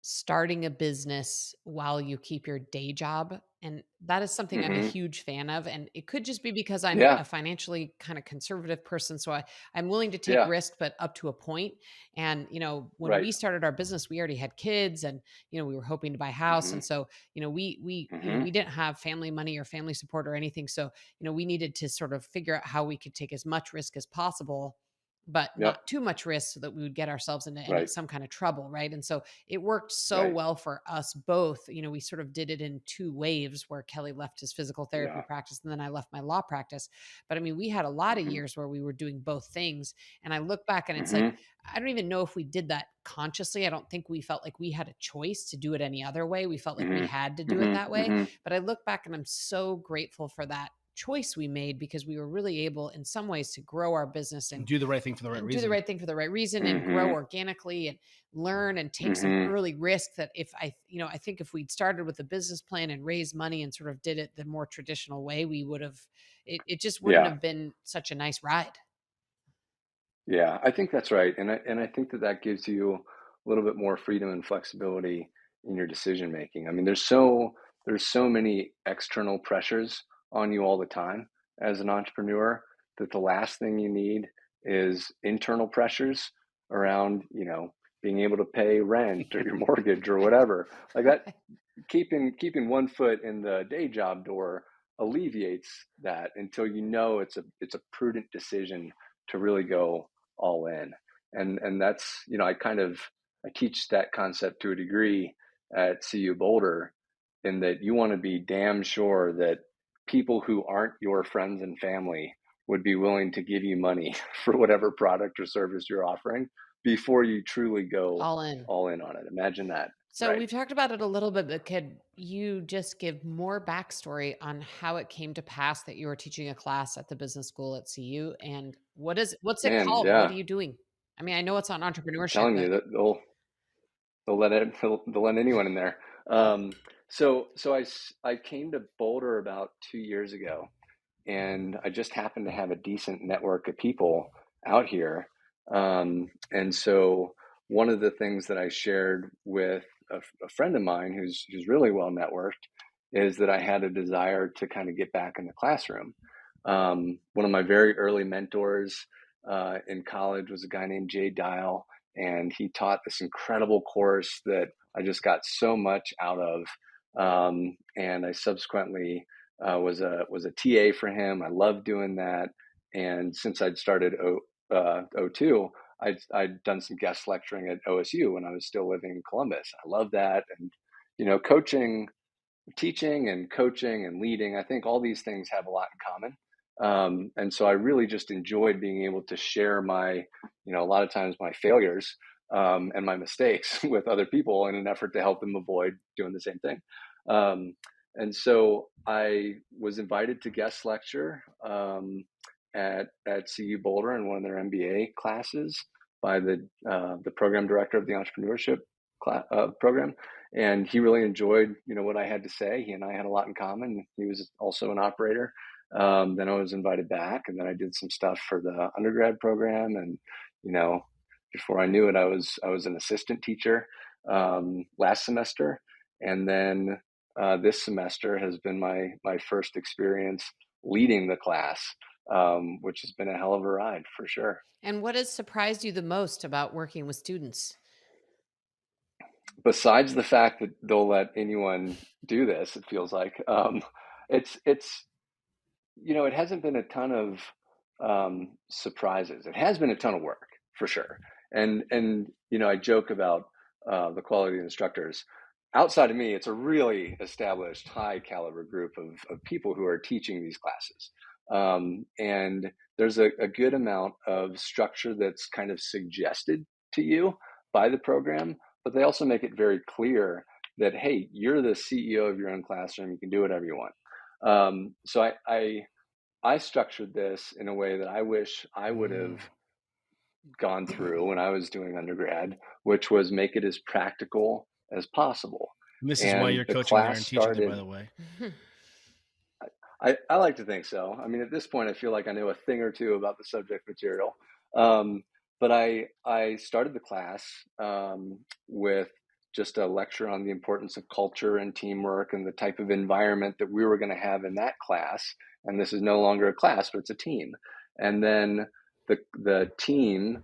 starting a business while you keep your day job. And that is something I'm a Hmm. huge fan of. And it could just be because I'm Yeah. a financially kind of conservative person. So I'm willing to take Yeah. risk, but up to a point. And, when Right. we started our business, we already had kids and, we were hoping to buy a house. Hmm. And so, Hmm. we didn't have family money or family support or anything. So, we needed to sort of figure out how we could take as much risk as possible, but Yep. not too much risk so that we would get ourselves into Right. some kind of trouble. Right. And so it worked so Right. well for us both. We sort of did it in two waves where Kelly left his physical therapy Yeah. practice and then I left my law practice. But I mean, we had a lot of Hmm. years where we were doing both things. And I look back and it's like, Hmm. I don't even know if we did that consciously. I don't think we felt like we had a choice to do it any other way. We felt like we Hmm. had to do it Hmm. that way. Hmm. But I look back and I'm so grateful for that choice we made because we were really able in some ways to grow our business And do the right thing for the right and do the reason. right thing for the right reason and grow Hmm. organically and learn and take some Hmm. early risk that if I think if we'd started with a business plan and raised money and sort of did it the more traditional way, we would have, it just wouldn't Yeah. have been such a nice ride. Yeah, I think that's right, and I think that gives you little bit more freedom and flexibility in your decision making. I mean, there's so many external pressures on you all the time as an entrepreneur that the last thing you need is internal pressures around, being able to pay rent or your mortgage or whatever. Like that, keeping one foot in the day job door alleviates that until it's a prudent decision to really go all in. And that's, I teach that concept to a degree at CU Boulder, in that you want to be damn sure that people who aren't your friends and family would be willing to give you money for whatever product or service you're offering before you truly go All in. all in on it. Imagine that. So Right. we've talked about it a little bit, but could you just give more backstory on how it came to pass that you were teaching a class at the business school at CU, and what's it Man, called? What yeah, are you doing? I mean, I know it's on I'm entrepreneurship, telling you but that they'll let anyone in there. So I came to Boulder about 2 years ago, and I just happened to have a decent network of people out here. And so one of the things that I shared with a friend of mine who's really well networked is that I had a desire to kind of get back in the classroom. One of my very early mentors in college was a guy named Jay Dial, and he taught this incredible course that I just got so much out of. And I subsequently was a TA for him. I loved doing that. And since I'd started O2, I'd done some guest lecturing at OSU when I was still living in Columbus. I love that. And, teaching and coaching and leading, I think all these things have a lot in common. And so I really just enjoyed being able to share a lot of times my failures and my mistakes with other people in an effort to help them avoid doing the same thing. Um, and so I was invited to guest lecture at CU Boulder in one of their MBA classes by the program director of the entrepreneurship program, and he really enjoyed what I had to say. He and I had a lot in common. He was also an operator. Then I was invited back, and then I did some stuff for the undergrad program, and you know before I knew it, I was an assistant teacher last semester, and then this semester has been my first experience leading the class, which has been a hell of a ride for sure. and what has surprised you the most about working with students? Besides the fact that they'll let anyone do this, it feels like it's it hasn't been a ton of surprises. It has been a ton of work for sure. And I joke about the quality of instructors. Outside of me, it's a really established, high caliber group of people who are teaching these classes. And there's a good amount of structure that's kind of suggested to you by the program, but they also make it very clear that, hey, you're the CEO of your own classroom. You can do whatever you want. So I structured this in a way that I wish I would have gone through when I was doing undergrad, which was make it as practical as possible. And this is why And you're the coaching there class and teaching there, by started. the way. I like to think so. I mean, at this point, I feel like I know a thing or two about the subject material. Um, but I started the class with just a lecture on the importance of culture and teamwork and the type of environment that we were going to have in that class. And this is no longer a class, but it's a team. And then the team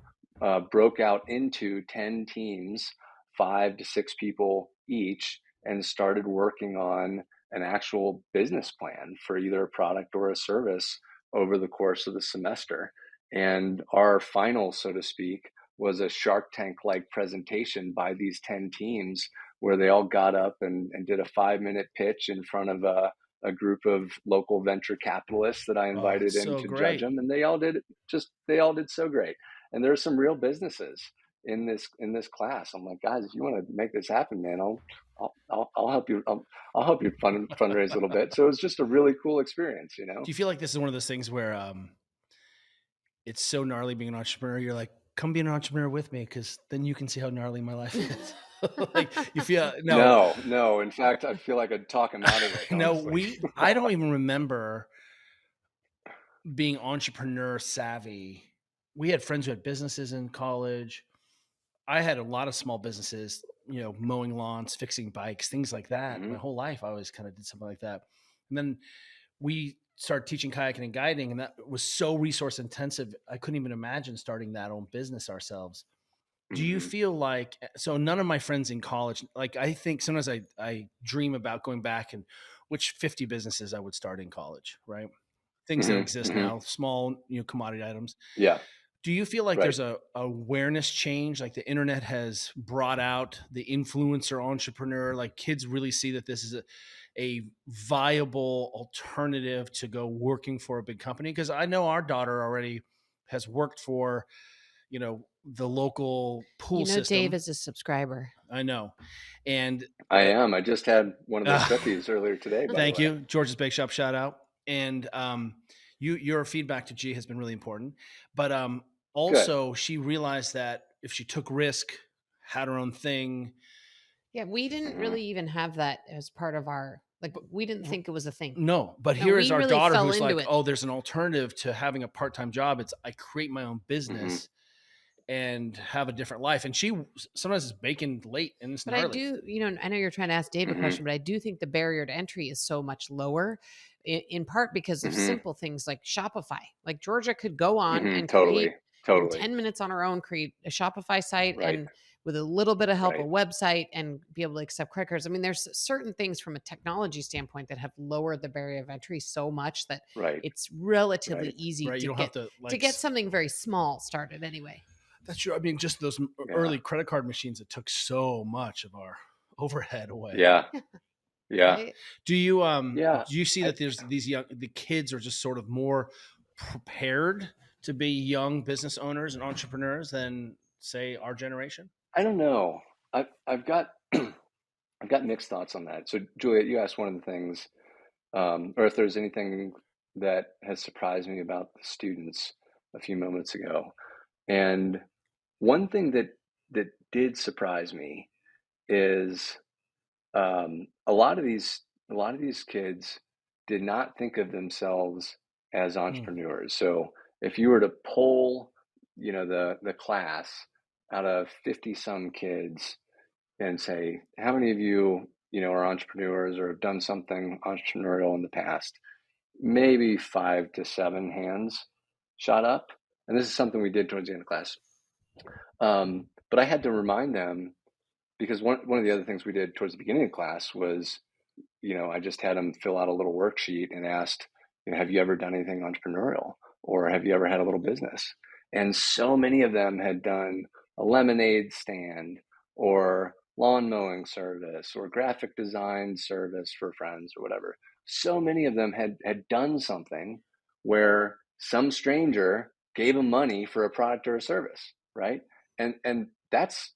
broke out into 10 teams, 5 to 6 people each, and started working on an actual business plan for either a product or a service over the course of the semester. And our final, so to speak, was a Shark Tank like presentation by these 10 teams where they all got up and did a 5-minute pitch in front of a group of local venture capitalists that I Oh, invited it's in so to judge great. them. And they all did so great. And there are some real businesses in this class. I'm like, guys, if you want to make this happen, man, I'll help you. I'll help you fundraise a little bit. So it was just a really cool experience. Do you feel like this is one of those things where it's so gnarly being an entrepreneur? You're like, come be an entrepreneur with me, because then you can see how gnarly my life is. Like you feel No. In fact, I feel like I'd talk him out of it, no, honestly. I don't even remember being entrepreneur savvy. We had friends who had businesses in college. I had a lot of small businesses, mowing lawns, fixing bikes, things like that. Hmm. My whole life, I always kind of did something like that. And then we started teaching kayaking and guiding, and that was so resource intensive. I couldn't even imagine starting that own business ourselves. Do you Hmm. feel like, so none of my friends in college, like I think sometimes I dream about going back and which 50 businesses I would start in college, right? Things that Hmm. exist Hmm. now, small, commodity items. Yeah. Do you feel like Right. there's a awareness change? Like the internet has brought out the influencer entrepreneur, like kids really see that this is a viable alternative to go working for a big company? Because I know our daughter already has worked for, the local pool Dave system. is a subscriber. I know. And I am. I just had one of those uh, cookies earlier today, by the thank way. you. George's Bake Shop shout out. And your feedback to G has been really important. But Good. also she realized that if she took risk, had her own thing. Yeah, we didn't Hmm. really even have that as part of our like. But We didn't think it was a thing. no, but No, here is we our really daughter fell who's into like, it. oh, there's an alternative to having a part-time job. It's I create my own Hmm. business and have a different life. And she sometimes is baking late and it's But I gnarly. do, I know you're trying to ask Dave a Hmm. question, but I do think the barrier to entry is so much lower in part because of Hmm. simple things like Shopify. Like Georgia could go on Hmm. and create Totally. in Totally. 10 minutes on her own, create a Shopify site Right. and with a little bit of help, a Right. website and be able to accept credit cards. I mean, there's certain things from a technology standpoint that have lowered the barrier of entry so much that Right. it's relatively Right. easy Right. You don't have to to like get something very small started anyway. that's true. I mean, just those Yeah. early credit card machines that took so much of our overhead away. Yeah. Yeah. Right? Yeah. Do you see I, that there's the kids are just sort of more prepared to be young business owners and entrepreneurs than say our generation? I don't know. I've got I've got mixed thoughts on that. So, Juliet, you asked one of the things, or if there's anything that has surprised me about the students a few moments ago. And one thing that did surprise me is a lot of these kids did not think of themselves as Hmm. entrepreneurs. So, if you were to poll, the class out of 50 some kids and say, how many of you, are entrepreneurs or have done something entrepreneurial in the past? Maybe 5 to 7 hands shot up. And this is something we did towards the end of class. But I had to remind them because one of the other things we did towards the beginning of class was, I just had them fill out a little worksheet and asked, have you ever done anything entrepreneurial or have you ever had a little business? And so many of them had done a lemonade stand or lawn mowing service or graphic design service for friends or whatever. So many of them had done something where some stranger gave them money for a product or a service, right? And that's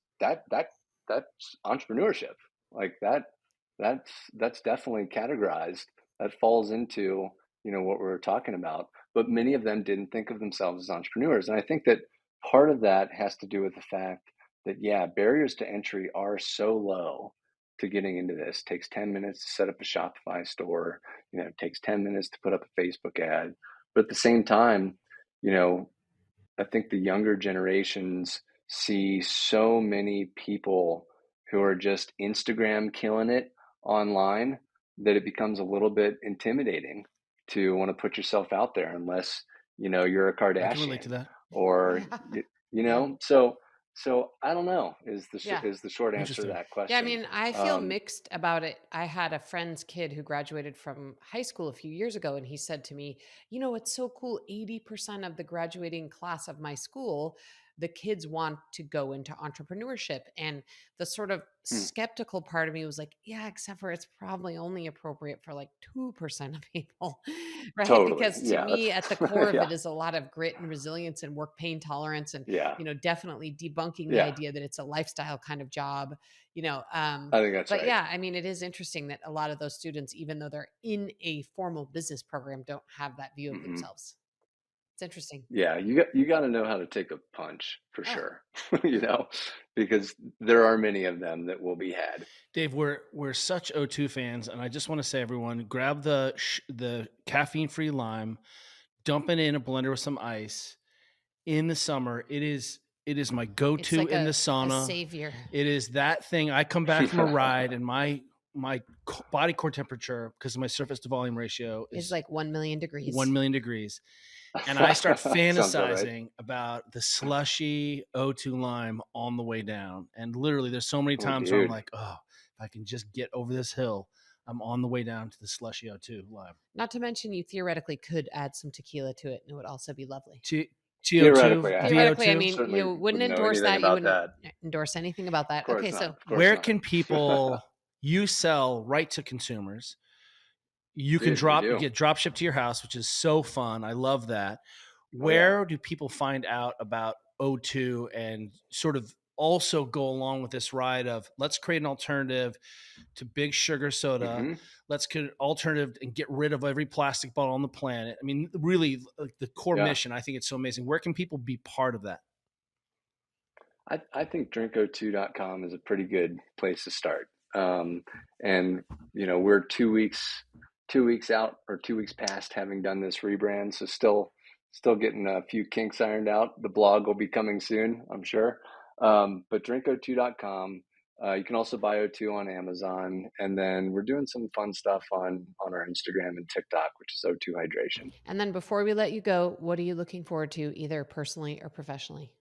entrepreneurship. Like that's definitely categorized. That falls into, what we were talking about. But many of them didn't think of themselves as entrepreneurs. And I think that part of that has to do with the fact that, yeah, barriers to entry are so low to getting into this. It takes 10 minutes to set up a Shopify store. It takes 10 minutes to put up a Facebook ad. But at the same time, you know, I think the younger generations see so many people who are just Instagram killing it online that it becomes a little bit intimidating to want to put yourself out there unless you're a I can relate to Kardashian that. or Yeah. you, Yeah. so I don't know Yeah. is the short answer to Interesting. that Yeah, I question. mean, I feel mixed about it. I had a friend's kid who graduated from high school a few years ago, and he said to me, it's so cool. 80% of the graduating class of my school, the kids want to go into entrepreneurship. And the sort of Hmm, skeptical part of me was like, yeah, except for it's probably only appropriate for like 2% of people, right? totally. Because to Yeah, me, at the core of yeah, it is a lot of grit and resilience and work pain tolerance and yeah, definitely debunking the yeah. idea that it's a lifestyle kind of job, I think that's but right. yeah, I mean, it is interesting that a lot of those students, even though they're in a formal business program, don't have that view of Hmm. themselves. It's interesting. Yeah, you got to know how to take a punch for Oh, sure, because there are many of them that will be had. Dave, we're such O2 fans, and I just want to say, everyone, grab the caffeine-free lime, dump it in a blender with some ice. In the summer, it is It is my It's go-to like in the a sauna. savior. It is that thing. I come back from a ride and my body core temperature, because of my surface to volume ratio, It's is like 1 million degrees. 1 million degrees. And I start Sounds about right. fantasizing about the slushy O2 lime on the way down. And literally, there's so many times where I'm dude. like, oh, if I can just get over this hill, I'm on the way down to the slushy O2 lime. Not to mention, you theoretically could add some tequila to it, and it would also be lovely. Theoretically, I Theoretically, I VO2? mean, certainly you wouldn't wouldn't know endorse anything that. You about wouldn't that. endorse anything about that. Of course Okay, not. so Of course Where not. can people, you sell right to consumers? You can Dude, we do. get drop shipped to your house, which is so fun. I love that. Where do people find out about O2 and sort of also go along with this ride of let's create an alternative to big sugar soda. hmm Let's create an alternative and get rid of every plastic bottle on the planet. I mean, really, like the core Yeah. mission, I think it's so amazing. Where can people be part of that? I think drinko2.com is a pretty good place to start. And we're 2 weeks out or 2 weeks past having done this rebrand, so still getting a few kinks ironed out. The blog will be coming soon, I'm sure. But drinko2.com. You can also buy O2 on Amazon, and then we're doing some fun stuff on our Instagram and TikTok, which is O2 Hydration. And then before we let you go, what are you looking forward to, either personally or professionally?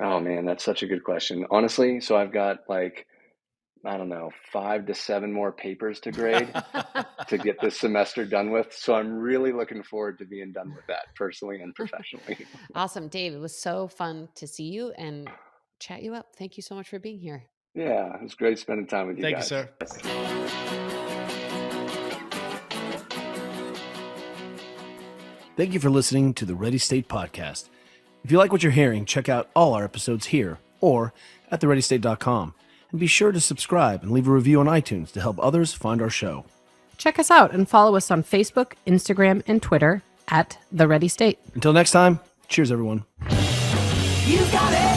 Oh man, that's such a good question. Honestly, so I've got like, I don't know, 5 to 7 more papers to grade to get this semester done with. So I'm really looking forward to being done with that personally and professionally. Awesome, Dave. It was so fun to see you and chat you up. Thank you so much for being here. Yeah, it was great spending time with you Thank guys. you, sir. Thank you for listening to the Ready State Podcast. If you like what you're hearing, check out all our episodes here or at thereadystate.com. And be sure to subscribe and leave a review on iTunes to help others find our show. Check us out and follow us on Facebook, Instagram, and Twitter at The Ready State. Until next time, cheers, everyone. You got it.